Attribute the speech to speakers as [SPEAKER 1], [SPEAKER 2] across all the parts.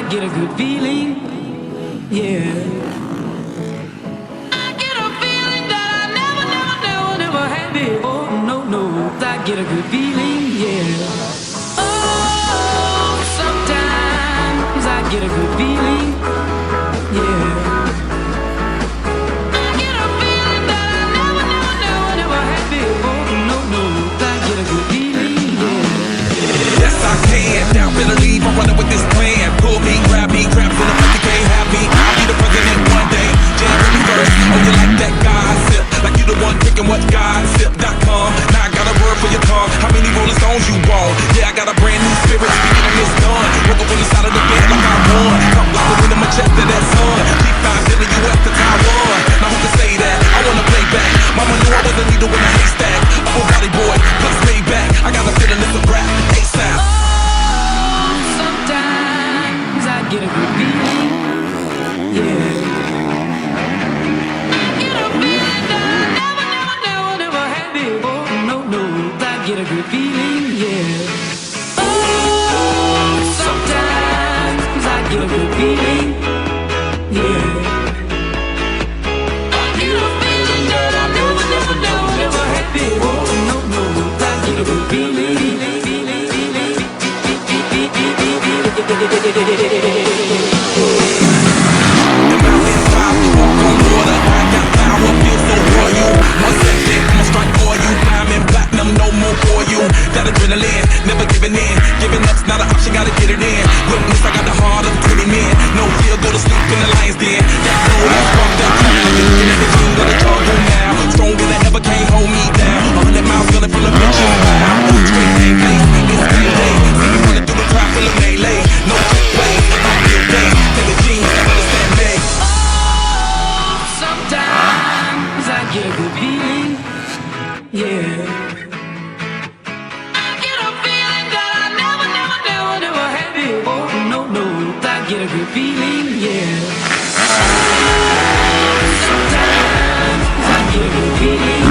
[SPEAKER 1] get a good feeling, yeah. I get a feeling that I never had before. No, I get a good feeling, yeah. Oh, sometimes I get a good feeling, yeah. I get a feeling that I never had before. No, I get a good feeling, yeah.
[SPEAKER 2] Yes, I can. Doubt better leave. I'm running with this plan. Pull me, grab me, grab till the fucking can't have me. I'll be the president one day. January 1st. Oh, you like that gossip? Like you the one picking what gossip.com. Now I got a word for your tongue. How many Rolling Stones you want? Yeah, I got a brand new spirit. Speaking of this done. Woke up on the side of the bed like I won. Talk like the wind in my chest to that sun. G5 Dilly US to Taiwan. Now who can say that? I wanna play back. Mama knew I was a needle in a haystack. I'm a body boy, plus me back. I got a feeling it's a rap. ASAP.
[SPEAKER 1] I get a good feeling, yeah. I get a feeling that I never had before. No, I get a good feeling, yeah. Oh, sometimes I get a good feeling, yeah. I get a feeling that I never had before. No, I get a good feeling.
[SPEAKER 2] That adrenaline, never giving in. Giving up's not an option, gotta get it in. Witness, I got the heart of 20 men. No fear, go to sleep in the lion's den. That road, that rock, that crown. Get in the gym, got a jungle now. Stronger than ever, can't hold me down. 100 miles gunning from the bitch on fire. Straight game face, it's game day. See me running through the crowd, full of melee. No quick play, I'm real day. Take a gene, understand me.
[SPEAKER 1] Oh, sometimes I get a good feeling, yeah. Get a good feeling, yeah. Sometimes I get a good feeling.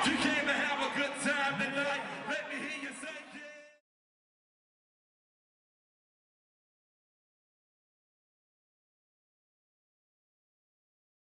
[SPEAKER 3] You can't